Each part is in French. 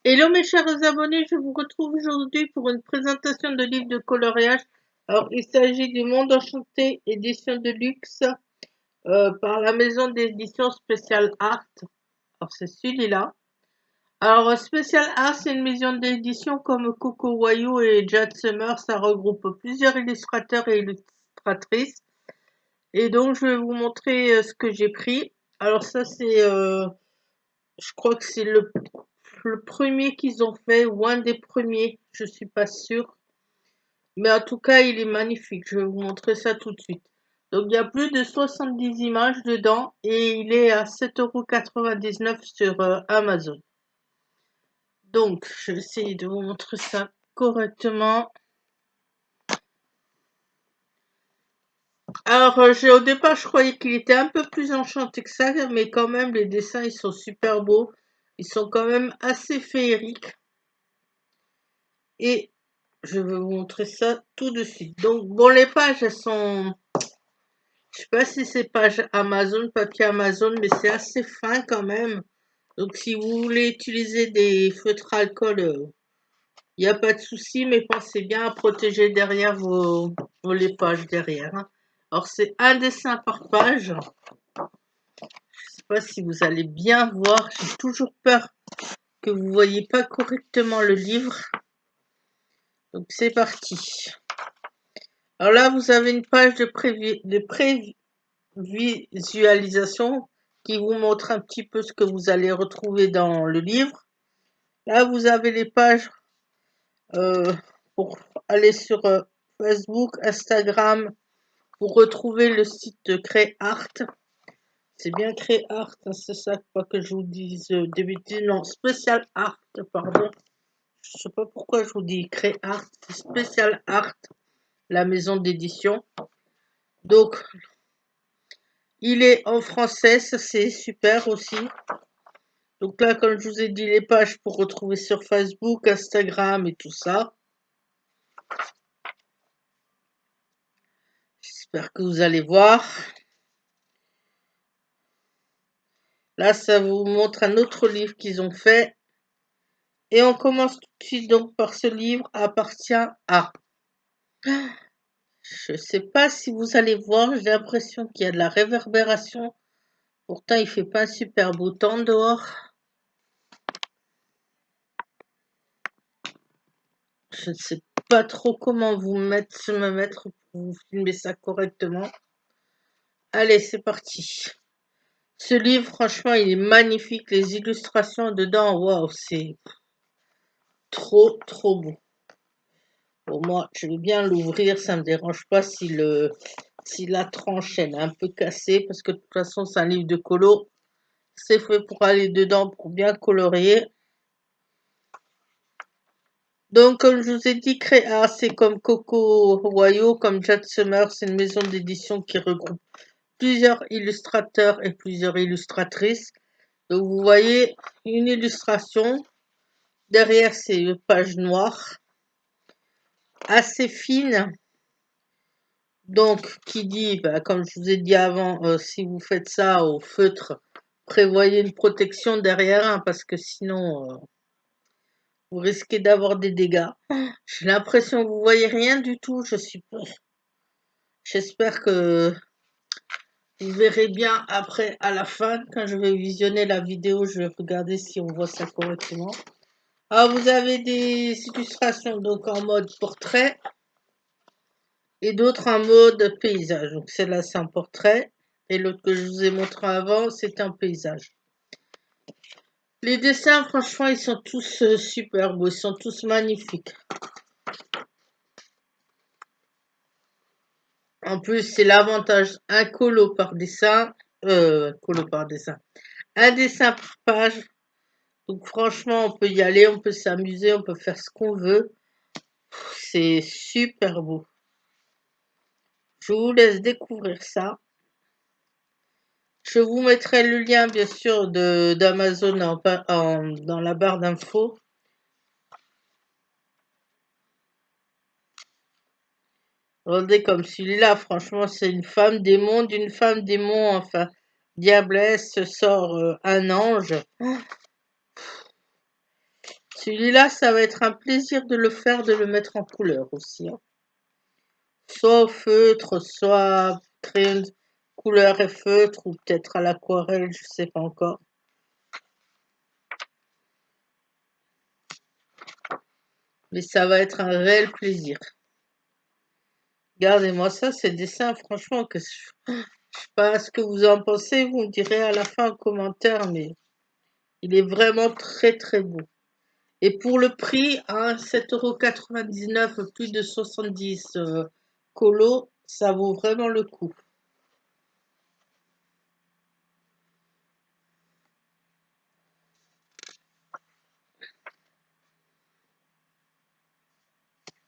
Hello mes chers abonnés, je vous retrouve aujourd'hui pour une présentation de livre de coloriage. Alors il s'agit du Monde Enchanté, édition de luxe, par la maison d'édition Special Art. Alors c'est celui-là. Alors Special Art, c'est une maison d'édition comme Coco Wayou et Jade Summer. Ça regroupe plusieurs illustrateurs et illustratrices. Et donc je vais vous montrer ce que j'ai pris. Alors ça c'est, je crois que c'est le premier qu'ils ont fait, ou un des premiers, je suis pas sûre. Mais en tout cas, il est magnifique. Je vais vous montrer ça tout de suite. Donc, il y a plus de 70 images dedans et il est à 7,99 € sur Amazon. Donc, je vais essayer de vous montrer ça correctement. Alors, au départ, je croyais qu'il était un peu plus enchanté que ça, mais quand même, les dessins, ils sont super beaux. Ils sont quand même assez féeriques. Et je vais vous montrer ça tout de suite. Donc, bon, les pages, elles sont... Je sais pas si c'est page Amazon, papier Amazon, mais c'est assez fin quand même. Donc, si vous voulez utiliser des feutres alcool, il n'y a pas de souci, mais pensez bien à protéger derrière les pages derrière. Hein. Alors, c'est un dessin par page. Je sais pas si vous allez bien voir. J'ai toujours peur que vous voyez pas correctement le livre. Donc, c'est parti. Alors là, vous avez une page de prévisualisation qui vous montre un petit peu ce que vous allez retrouver dans le livre. Là, vous avez les pages pour aller sur Facebook, Instagram, pour retrouver le site de CréArt. C'est bien CréArt, hein, c'est ça, pas que je vous dise des bêtises. Non, Special Art, pardon. Je sais pas pourquoi je vous dis CréArt, c'est Special Art, la maison d'édition. Donc, il est en français, ça c'est super aussi. Donc là, comme je vous ai dit, les pages pour retrouver sur Facebook, Instagram et tout ça. J'espère que vous allez voir. Là, ça vous montre un autre livre qu'ils ont fait. Et on commence tout de suite donc par ce livre appartient à. Je ne sais pas si vous allez voir, j'ai l'impression qu'il y a de la réverbération. Pourtant, il fait pas un super beau temps dehors. Je ne sais pas trop comment me mettre pour vous filmer ça correctement. Allez, c'est parti. Ce livre, franchement, il est magnifique. Les illustrations dedans, waouh, c'est trop, trop beau. Pour moi, je vais bien l'ouvrir, ça me dérange pas si la tranche elle est un peu cassée, parce que de toute façon, c'est un livre de colo. C'est fait pour aller dedans, pour bien colorier. Donc, comme je vous ai dit, Créa, c'est comme Coco Wayou, comme Jade Summer, c'est une maison d'édition qui regroupe plusieurs illustrateurs et plusieurs illustratrices. Donc, vous voyez une illustration. Derrière, c'est une page noire, assez fine. Donc, qui dit, bah, comme je vous ai dit avant, si vous faites ça au feutre, prévoyez une protection derrière, hein, parce que sinon, vous risquez d'avoir des dégâts. J'ai l'impression que vous voyez rien du tout, je suis peur. J'espère que vous verrez bien après, à la fin, quand je vais visionner la vidéo, je vais regarder si on voit ça correctement. Alors, vous avez des illustrations donc en mode portrait et d'autres en mode paysage. Donc, celle-là, c'est un portrait et l'autre que je vous ai montré avant, c'est un paysage. Les dessins, franchement, ils sont tous super beaux, ils sont tous magnifiques. En plus, c'est l'avantage, un colo par dessin, un dessin par page. Donc franchement, on peut y aller, on peut s'amuser, on peut faire ce qu'on veut. C'est super beau. Je vous laisse découvrir ça. Je vous mettrai le lien, bien sûr, d'Amazon dans la barre d'infos. Regardez comme celui-là, franchement, c'est une femme démon, d'une femme démon, enfin, diablesse sort un ange. Celui-là, ça va être un plaisir de le faire, de le mettre en couleur aussi, hein. Soit au feutre, soit crayon couleur et feutre, ou peut-être à l'aquarelle, je sais pas encore. Mais ça va être un réel plaisir. Regardez-moi ça, ces dessins, franchement, je sais pas ce que vous en pensez, vous me direz à la fin en commentaire, mais il est vraiment très très beau. Et pour le prix, à 7,99 €, plus de 70 colos, ça vaut vraiment le coup.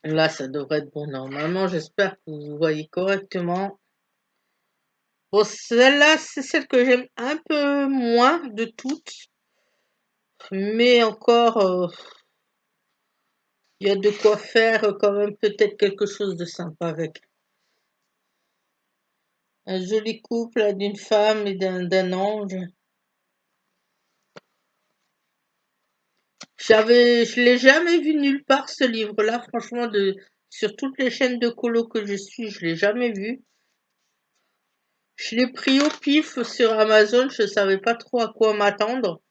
Là, ça devrait être bon normalement. J'espère que vous voyez correctement. Bon, celle-là, c'est celle que j'aime un peu moins de toutes. Mais encore, il y a de quoi faire quand même peut-être quelque chose de sympa avec. Un joli couple d'une femme et d'un ange. Je l'ai jamais vu nulle part ce livre-là, franchement, sur toutes les chaînes de colo que je suis, je l'ai jamais vu. Je l'ai pris au pif sur Amazon, je savais pas trop à quoi m'attendre.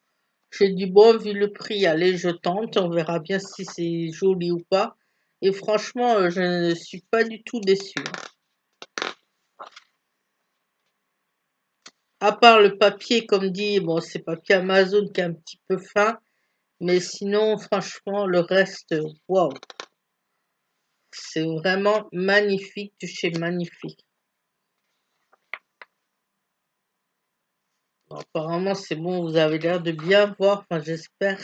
J'ai dit bon, vu le prix, allez, je tente, on verra bien si c'est joli ou pas. Et franchement, je ne suis pas du tout déçue. À part le papier, comme dit, bon, c'est papier Amazon qui est un petit peu fin, mais sinon, franchement, le reste, waouh, c'est vraiment magnifique de chez magnifique. Bon, apparemment, c'est bon, vous avez l'air de bien voir, enfin, j'espère.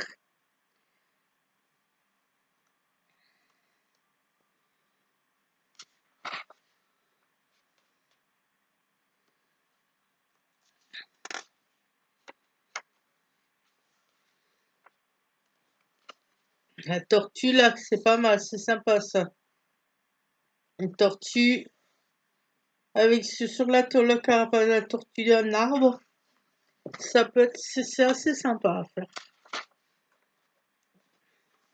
La tortue, là, c'est pas mal, c'est sympa ça. Une tortue avec sur la carapace de la tortue d'un arbre, ça peut être, c'est assez sympa à faire.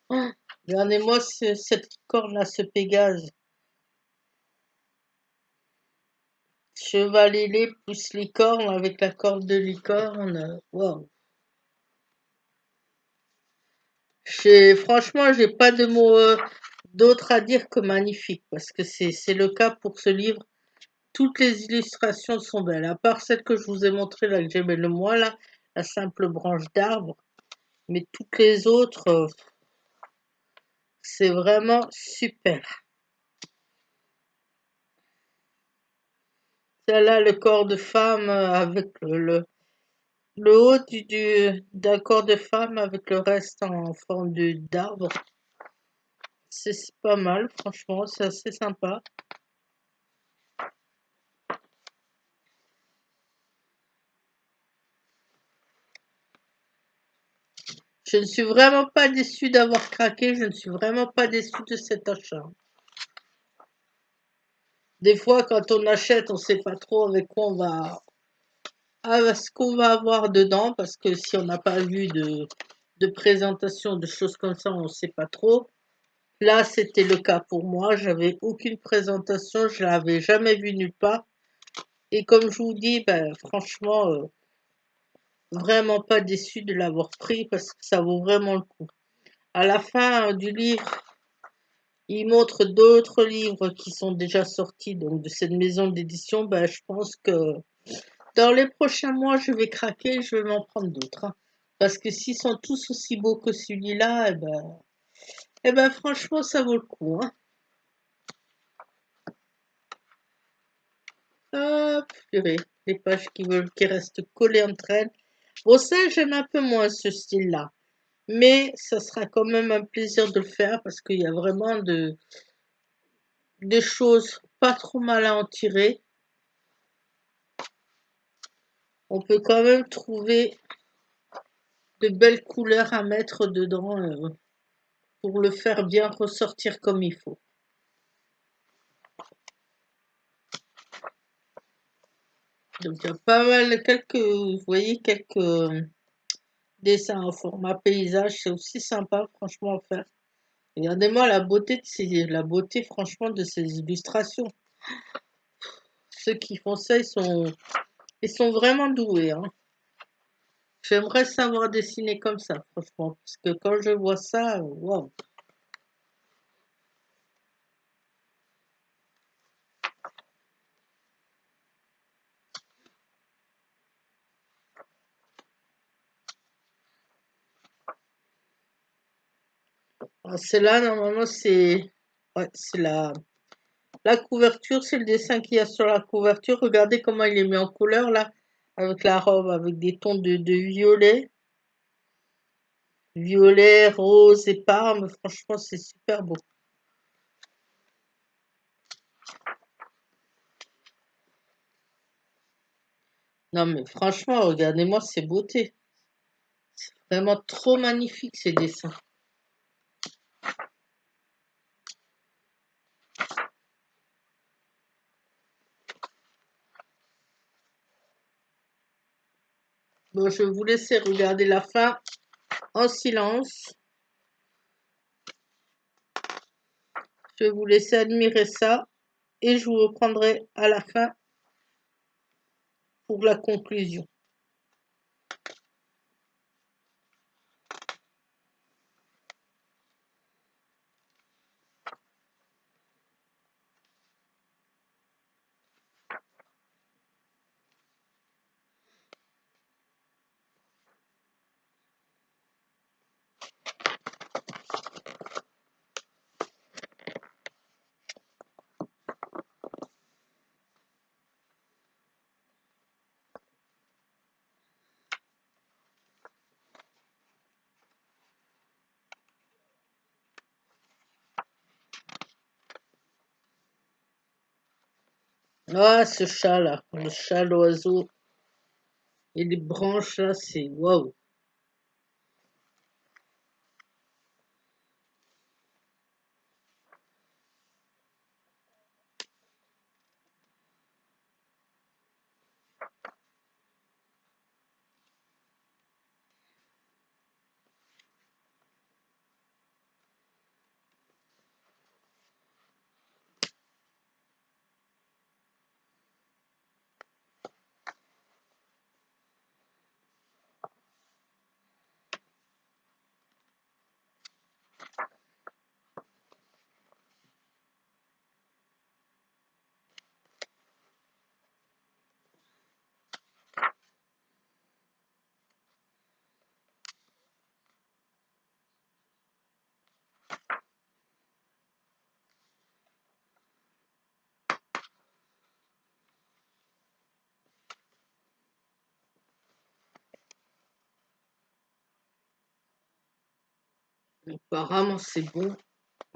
Oh, regardez-moi cette licorne-là, ce Pégase. Cheval ailé plus licorne avec la corde de licorne. Waouh. Franchement, j'ai pas de mots d'autres à dire que magnifique, parce que c'est le cas pour ce livre. Toutes les illustrations sont belles, à part celle que je vous ai montrée là, que j'aimais le moins là, la simple branche d'arbre. Mais toutes les autres, c'est vraiment super. Celle-là, le corps de femme avec le haut d'un corps de femme avec le reste en forme d'arbre. C'est pas mal, franchement, c'est assez sympa. Je ne suis vraiment pas déçue d'avoir craqué, je ne suis vraiment pas déçue de cet achat. Des fois, quand on achète, on ne sait pas trop avec quoi ce qu'on va avoir dedans, parce que si on n'a pas vu de présentation, de choses comme ça, on ne sait pas trop. Là, c'était le cas pour moi, j'avais aucune présentation, je l'avais jamais vu nulle part. Et comme je vous dis, ben, franchement, vraiment pas déçue de l'avoir pris parce que ça vaut vraiment le coup. À la fin du livre, il montre d'autres livres qui sont déjà sortis donc de cette maison d'édition. Ben, je pense que dans les prochains mois, je vais craquer, je vais m'en prendre d'autres, hein. Parce que s'ils sont tous aussi beaux que celui-là, eh ben franchement, ça vaut le coup, hein. Hop, purée, les pages qui restent collées entre elles. Bon, ça, j'aime un peu moins ce style-là. Mais ça sera quand même un plaisir de le faire parce qu'il y a vraiment des choses pas trop mal à en tirer. On peut quand même trouver de belles couleurs à mettre dedans pour le faire bien ressortir comme il faut. Donc il y a pas mal, vous voyez, quelques dessin en format paysage, c'est aussi sympa, franchement, à faire. Regardez-moi la beauté, franchement, de ces illustrations. Ceux qui font ça, ils sont vraiment doués, hein. J'aimerais savoir dessiner comme ça, franchement, parce que quand je vois ça, waouh. C'est là, normalement, c'est ouais, c'est la couverture, c'est le dessin qu'il y a sur la couverture. Regardez comment il est mis en couleur là, avec la robe, avec des tons de violet, violet, rose et parme. Franchement, c'est super beau. Non, mais franchement, regardez-moi ces beautés. Vraiment trop magnifique ces dessins. Bon, je vais vous laisser regarder la fin en silence. Je vais vous laisser admirer ça et je vous reprendrai à la fin pour la conclusion. Ah, ce chat là, le chat, l'oiseau et les branches là, c'est waouh. Apparemment, c'est bon.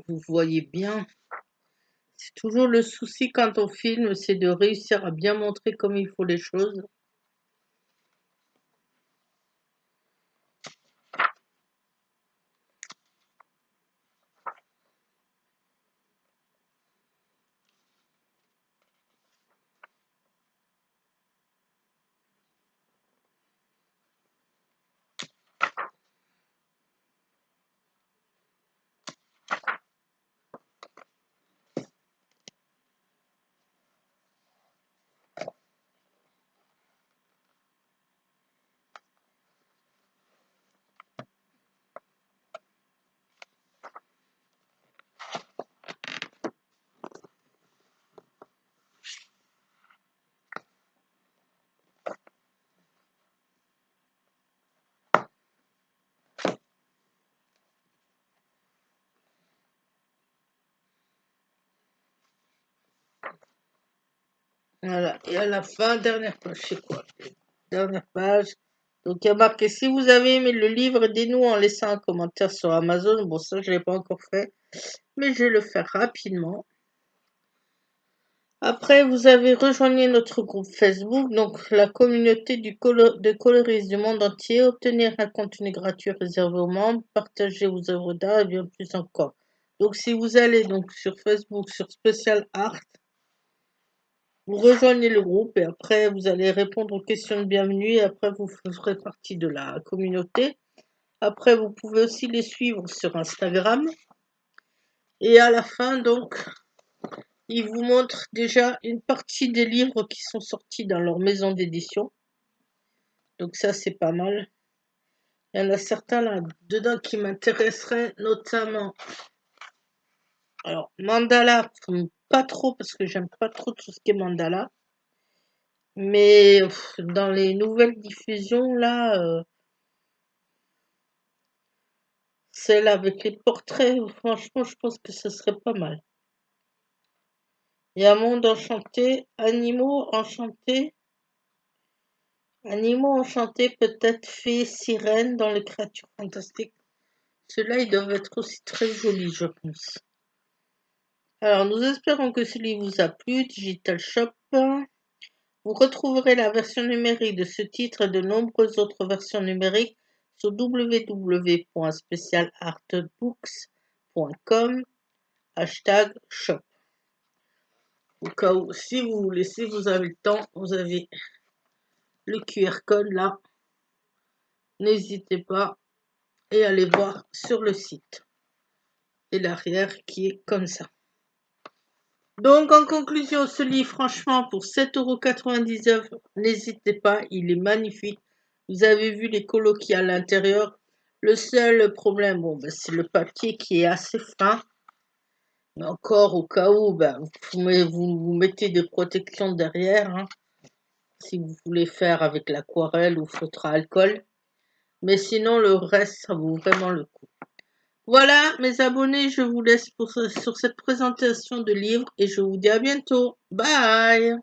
Vous voyez bien. C'est toujours le souci quand on filme, c'est de réussir à bien montrer comme il faut les choses. Voilà. Et à la fin, dernière page, c'est quoi? Dernière page. Donc, il y a marqué, si vous avez aimé le livre, aidez-nous en laissant un commentaire sur Amazon. Bon, ça, je ne l'ai pas encore fait, mais je vais le faire rapidement. Après, vous avez rejoigné notre groupe Facebook, donc la communauté de coloristes du monde entier. Obtenir un contenu gratuit réservé aux membres, partager vos œuvres d'art et bien plus encore. Donc, si vous allez donc sur Facebook, sur Special Art, Vous rejoignez le groupe et après vous allez répondre aux questions de bienvenue et après vous ferez partie de la communauté. Après vous pouvez aussi les suivre sur Instagram. Et à la fin donc, ils vous montrent déjà une partie des livres qui sont sortis dans leur maison d'édition. Donc ça c'est pas mal. Il y en a certains là-dedans qui m'intéresseraient, notamment. Alors, mandala, pas trop parce que j'aime pas trop tout ce qui est mandala. Mais dans les nouvelles diffusions, là, celle avec les portraits, franchement, je pense que ce serait pas mal. Il y a Monde enchanté, Animaux enchantés, peut-être fées, sirènes dans les créatures fantastiques. Ceux-là, ils doivent être aussi très jolis, je pense. Alors, nous espérons que ce livre vous a plu, Digital Shop. Vous retrouverez la version numérique de ce titre et de nombreuses autres versions numériques sur www.specialartbooks.com #shop. Au cas où, si vous voulez, si vous avez le temps, vous avez le QR code là. N'hésitez pas et allez voir sur le site. Et l'arrière qui est comme ça. Donc en conclusion, ce livre, franchement, pour 7,99 €, n'hésitez pas, il est magnifique. Vous avez vu les colos qu'il y a à l'intérieur. Le seul problème, bon, c'est le papier qui est assez fin. Mais encore au cas où, vous mettez des protections derrière, hein, si vous voulez faire avec l'aquarelle ou feutre à alcool. Mais sinon, le reste, ça vaut vraiment le coup. Voilà, mes abonnés, je vous laisse sur cette présentation de livre et je vous dis à bientôt. Bye!